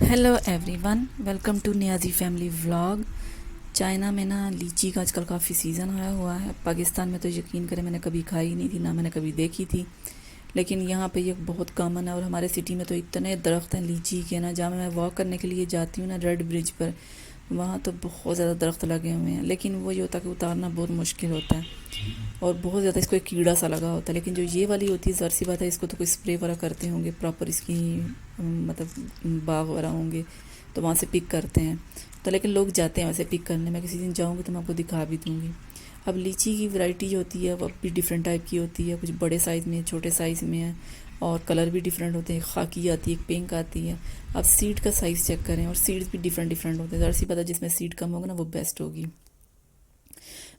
Hello everyone, welcome to Niazi family vlog. China में ना लीची का आजकल काफ़ी सीज़न आया हुआ है। पाकिस्तान में तो यकीन करें मैंने कभी खाई नहीं थी, ना मैंने कभी देखी थी, लेकिन यहाँ पे ये बहुत कॉमन है। और हमारे सिटी में तो इतने दरख्त हैं लीची के ना, जहाँ मैं वॉक करने के लिए जाती हूँ ना रेड ब्रिज पर, वहाँ तो बहुत ज़्यादा दरख्त लगे हुए हैं। लेकिन वो ये होता है कि उतारना बहुत मुश्किल होता है और बहुत ज़्यादा इसको एक कीड़ा सा लगा होता है। लेकिन जो ये वाली होती है, ज़ाहिर सी बात है, इसको तो कोई स्प्रे वगैरह करते होंगे प्रॉपर, इसकी मतलब बाग वगैरह होंगे तो वहाँ से पिक करते हैं। तो लेकिन लोग जाते हैं वैसे पिक करने। मैं किसी दिन जाऊँगी तो मैं आपको दिखा भी दूँगी। अब लीची की वैरायटी जो होती है वो भी डिफरेंट टाइप की होती है। कुछ बड़े साइज़ में, छोटे साइज़ में है, और कलर भी डिफरेंट होते हैं। खाकी आती है, एक पिंक आती है। अब सीड का साइज़ चेक करें, और सीड्स भी डिफरेंट डिफरेंट होते हैं। ज़ाहिर सी बात है, जिसमें सीड कम होगा ना वो बेस्ट होगी।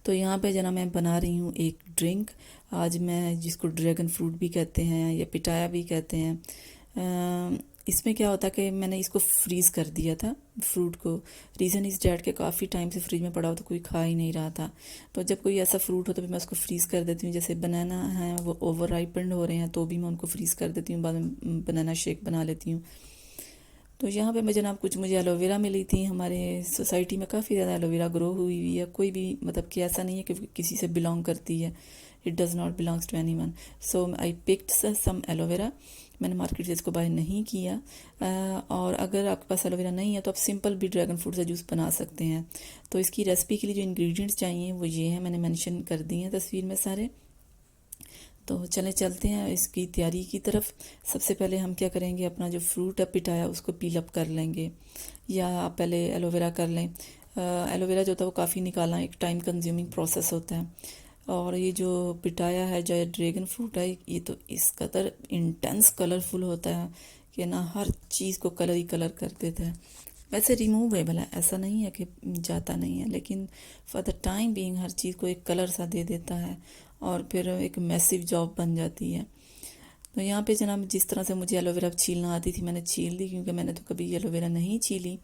तो यहाँ पे जना मैं बना रही हूँ एक ड्रिंक। आज मैं, जिसको ड्रैगन फ्रूट भी कहते हैं या पिटाया भी कहते हैं, इसमें क्या होता है कि मैंने इसको फ्रीज़ कर दिया था फ्रूट को। रीज़न इज़ डैट के काफ़ी टाइम से फ्रिज में पड़ा हो तो कोई खा ही नहीं रहा था। तो जब कोई ऐसा फ्रूट हो तो मैं उसको फ्रीज़ कर देती हूँ। जैसे बनाना है, वो ओवर राइपेंड हो रहे हैं तो भी मैं उनको फ्रीज़ कर देती हूँ, बाद में बनाना शेक बना लेती हूँ। तो यहाँ पे मैं जनाब कुछ मुझे एलोवेरा मिली थी। हमारे सोसाइटी में काफ़ी ज़्यादा एलोवेरा ग्रो हुई हुई है। कोई भी मतलब कि ऐसा नहीं है कि किसी से बिलोंग करती है। It does not belongs to any one. So I picked some aloe vera. मैंने मार्केट से इसको बाय नहीं किया। और अगर आपके पास एलोवेरा नहीं है तो आप सिंपल भी ड्रैगन फ्रूट से जूस बना सकते हैं। तो इसकी रेसिपी के लिए जो इंग्रेडिएंट्स चाहिए वो ये हैं, मैंने मेंशन कर दिए हैं तस्वीर में सारे। तो चलते हैं इसकी तैयारी की तरफ। सबसे पहले हम क्या करेंगे, अपना जो फ्रूट है पिटाया उसको पील अप कर लेंगे, या आप पहले एलोवेरा कर लें। एलोवेरा जो होता है वो काफ़ी निकालना एक टाइम कंज्यूमिंग प्रोसेस होता है। और ये जो पिटाया है, जो ड्रैगन फ्रूट है, ये तो इस कदर इंटेंस कलरफुल होता है कि ना हर चीज़ को कलर ही कलर कर देता है। वैसे रिमूवेबल है, ऐसा नहीं है कि जाता नहीं है, लेकिन फॉर द टाइम बीइंग हर चीज़ को एक कलर सा दे देता है और फिर एक मैसिव जॉब बन जाती है। तो यहाँ पे जनाब जिस तरह से मुझे एलोवेरा छीलना आती थी मैंने छील दी, क्योंकि मैंने तो कभी एलोवेरा नहीं छीली।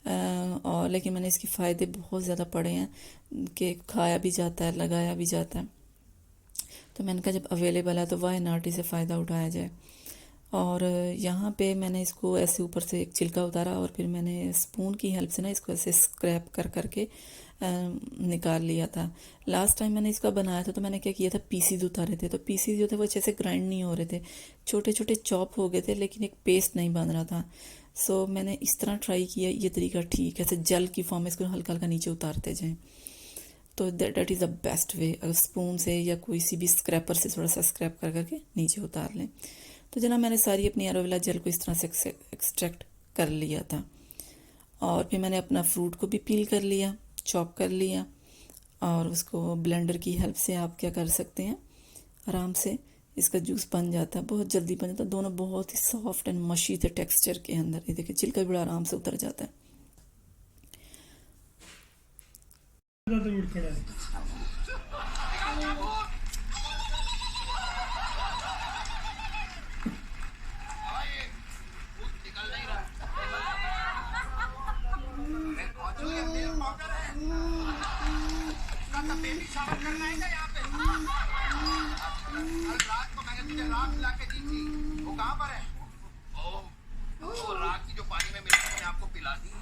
और लेकिन मैंने इसके फ़ायदे बहुत ज़्यादा पड़े हैं कि खाया भी जाता है, लगाया भी जाता है। तो मैंने कहा जब अवेलेबल है तो वाई नॉट इसे फ़ायदा उठाया जाए। और यहाँ पे मैंने इसको ऐसे ऊपर से एक छिलका उतारा और फिर मैंने स्पून की हेल्प से ना इसको ऐसे स्क्रैप कर करके निकाल लिया था। लास्ट टाइम मैंने इसका बनाया था तो मैंने क्या किया था, पीसीज उतारे थे। तो पीसीज जो थे वो अच्छे से ग्राइंड नहीं हो रहे थे, छोटे छोटे चॉप हो गए थे, लेकिन एक पेस्ट नहीं बन रहा था। सो मैंने इस तरह ट्राई किया, ये तरीका ठीक है, ऐसे जेल की फॉर्म में इसको हल्का हल्का नीचे उतारते जाएँ। तो that is the best way. अगर स्पून से या कोई सी भी स्क्रैपर से थोड़ा सा स्क्रैप कर करके नीचे उतार लें। तो जना मैंने सारी अपनी एलोवेरा जेल को इस तरह से एक्सट्रैक्ट कर लिया था। और फिर मैंने अपना फ्रूट को भी पील कर लिया, चॉप कर लिया, और उसको ब्लेंडर की हेल्प से आप क्या कर सकते हैं, आराम से इसका जूस बन जाता है, बहुत जल्दी बन जाता है। दोनों बहुत ही सॉफ्ट एंड मशी थे टेक्सचर के अंदर। ये देखिए छिलका भी बड़ा आराम से उतर जाता है। बेबी शावर करना है क्या यहाँ पे? कल रात को मैंने तुझे राख ला के दी थी, वो कहाँ पर है? वो राख की जो पानी में मिली मैंने आपको पिला दी।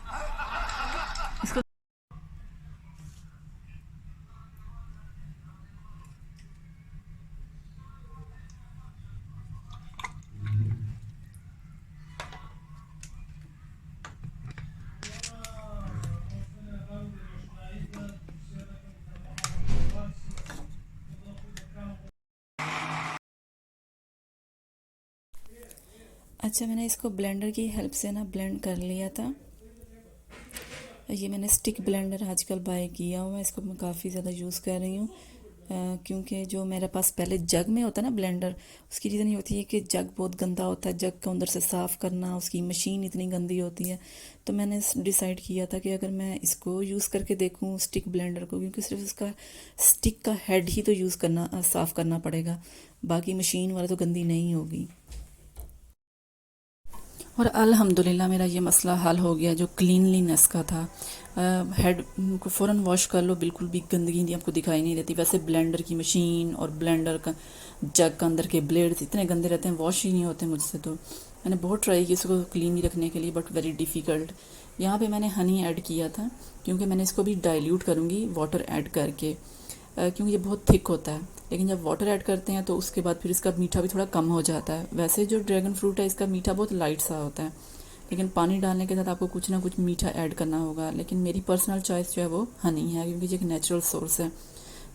अच्छा, मैंने इसको ब्लेंडर की हेल्प से ना ब्लेंड कर लिया था। ये मैंने स्टिक ब्लेंडर आजकल बाय किया हुआ है, इसको मैं काफ़ी ज़्यादा यूज़ कर रही हूँ। क्योंकि जो मेरे पास पहले जग में होता है ना ब्लेंडर, उसकी रीज़न ये होती है कि जग बहुत गंदा होता है, जग को अंदर से साफ़ करना, उसकी मशीन इतनी गंदी होती है। तो मैंने डिसाइड किया था कि अगर मैं इसको यूज़ करके देखूँ स्टिक ब्लेंडर को, क्योंकि सिर्फ उसका स्टिक का हेड ही तो यूज़ करना, साफ़ करना पड़ेगा, बाकी मशीन वाला तो गंदी नहीं होगी। और अल्हम्दुलिल्लाह मेरा ये मसला हल हो गया जो क्लीनलीनेस का था। हेड को फ़ौरन वॉश कर लो, बिल्कुल भी गंदगी आपको दिखाई नहीं देती। वैसे ब्लेंडर की मशीन और ब्लेंडर का जग का अंदर के ब्लेड्स इतने गंदे रहते हैं, वॉश ही नहीं होते मुझसे। तो मैंने बहुत ट्राई किया इसको क्लीन रखने के लिए, बट वेरी डिफ़िकल्ट। यहाँ पे मैंने हनी ऐड किया था, क्योंकि मैंने इसको भी डाइल्यूट करूँगी वाटर ऐड करके, क्योंकि ये बहुत थिक होता है। लेकिन जब वाटर ऐड करते हैं तो उसके बाद फिर इसका मीठा भी थोड़ा कम हो जाता है। वैसे जो ड्रैगन फ्रूट है इसका मीठा बहुत लाइट सा होता है, लेकिन पानी डालने के साथ आपको कुछ ना कुछ मीठा ऐड करना होगा। लेकिन मेरी पर्सनल चॉइस जो है वो हनी है, क्योंकि ये एक नेचुरल सोर्स है।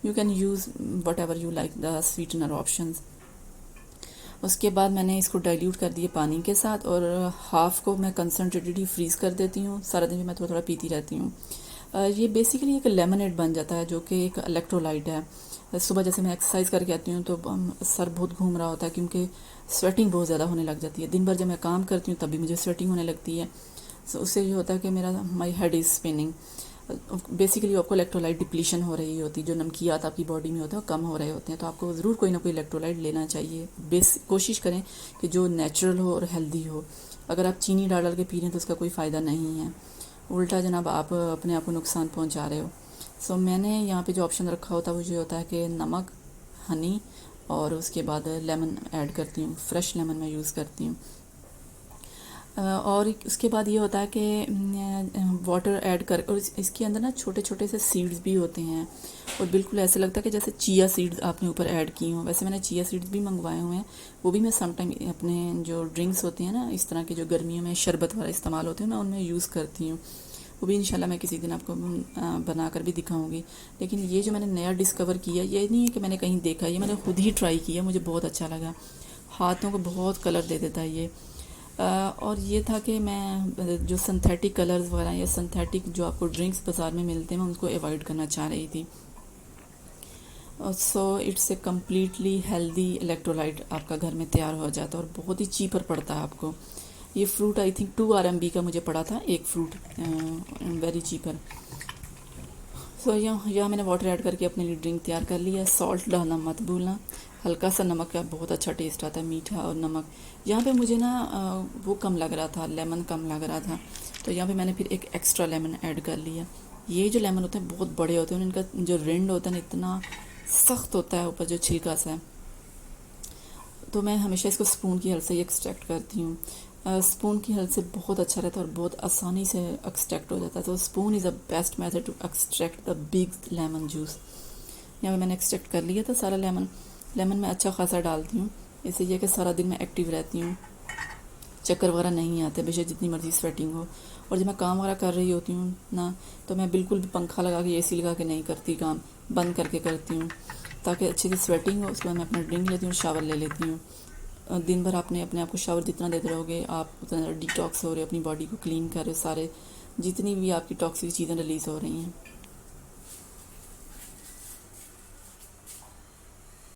You can use what ever you like the sweetener options. उसके बाद मैंने इसको डाइल्यूट कर दिए पानी के साथ, और हाफ़ को मैं कंसनट्रेटेड ही फ्रीज़ कर देती हूँ। सारा दिन भी मैं थोड़ा थोड़ा पीती रहती हूँ। ये बेसिकली एक लेमनेड बन जाता है, जो कि एक इलेक्ट्रोलाइट है। सुबह जैसे मैं एक्सरसाइज करके आती हूँ तो सर बहुत घूम रहा होता है, क्योंकि स्वेटिंग बहुत ज़्यादा होने लग जाती है। दिन भर जब मैं काम करती हूँ तब भी मुझे स्वेटिंग होने लगती है। सो उससे ये होता है कि मेरा my head is spinning. Basically आपको इलेक्ट्रोलाइट डिप्लीशन हो रही होती है, जो नमकियात आपकी बॉडी में होते हैं वो कम हो रहे होते हैं। तो आपको ज़रूर कोई ना कोई इलेक्ट्रोलाइट लेना चाहिए। कोशिश करें कि जो नेचुरल हो और हेल्दी हो। अगर आप चीनी डाल के पी रहे हैं तो उसका कोई फ़ायदा नहीं है, उल्टा जनाब आप अपने आप को नुकसान पहुंचा रहे हो। सो मैंने यहाँ पे जो ऑप्शन रखा होता है वो ये होता है कि नमक, हनी, और उसके बाद लेमन ऐड करती हूँ। फ्रेश लेमन मैं यूज़ करती हूँ। और उसके बाद ये होता है कि वाटर ऐड कर, और इसके अंदर ना छोटे छोटे से सीड्स भी होते हैं, और बिल्कुल ऐसे लगता है कि जैसे चिया सीड्स आपने ऊपर ऐड की हों। वैसे मैंने चिया सीड्स भी मंगवाए हुए हैं, वो भी मैं समटाइम अपने जो ड्रिंक्स होती हैं ना, इस तरह के जो गर्मियों में शरबत वाला इस्तेमाल होते हैं, मैं उनमें यूज़ करती हूँ। वो भी इंशाल्लाह मैं किसी दिन आपको बना कर भी दिखाऊंगी। लेकिन ये जो मैंने नया डिस्कवर किया, ये नहीं है कि मैंने कहीं देखा, ये मैंने खुद ही ट्राई किया, मुझे बहुत अच्छा लगा। हाथों को बहुत कलर दे देता है ये। और ये था कि मैं जो सिंथेटिक कलर्स वगैरह या सिंथेटिक जो आपको ड्रिंक्स बाज़ार में मिलते हैं, मैं उनको अवॉइड करना चाह रही थी। So it's a completely healthy electrolyte आपका घर में तैयार हो जाता है, और बहुत ही चीपर पड़ता है आपको। ये फ्रूट आई थिंक 2 RMB का मुझे पड़ा था एक फ्रूट, वेरी चीपर। सो यहाँ मैंने वाटर ऐड करके अपने लिए ड्रिंक तैयार कर लिया। सॉल्ट डालना मत भूलना, हल्का सा नमक का बहुत अच्छा टेस्ट आता है, मीठा और नमक। यहाँ पे मुझे ना वो कम लग रहा था, लेमन कम लग रहा था, तो यहाँ पे मैंने फिर एक एक्स्ट्रा लेमन ऐड कर लिया। ये जो लेमन होते हैं बहुत बड़े होते हैं, उनका जो रिंड होता है ना इतना सख्त होता है, ऊपर जो छिलका सा है। तो मैं हमेशा इसको स्पून की हेल्प से ही एक्सट्रैक्ट करती हूँ। स्पून की हेल्प से बहुत अच्छा रहता है और बहुत आसानी से एक्सट्रैक्ट हो जाता है। तो spoon is a best method to extract the big lemon juice. यहाँ पे मैंने एक्सट्रैक्ट कर लिया था सारा लेमन। लेमन मैं अच्छा खासा डालती हूँ, इससे यह कि सारा दिन मैं एक्टिव रहती हूँ, चक्कर वगैरह नहीं आते, बेशक जितनी मर्ज़ी स्वेटिंग हो। और जब मैं काम वगैरह कर रही होती हूँ ना, तो मैं बिल्कुल भी पंखा लगा के AC लगा के नहीं करती, काम बंद करके करती हूँ, ताकि अच्छी सी स्वेटिंग हो। उसके बाद मैं अपना ड्रिंक लेती हूँ, शावर ले लेती हूँ। दिन भर आपने अपने आप को शावर जितना देते रहोगे, आप उतना डिटॉक्स हो रहे हो, अपनी बॉडी को क्लीन कर रहे हो, सारे जितनी भी आपकी टॉक्सिक चीज़ें रिलीज़ हो रही हैं।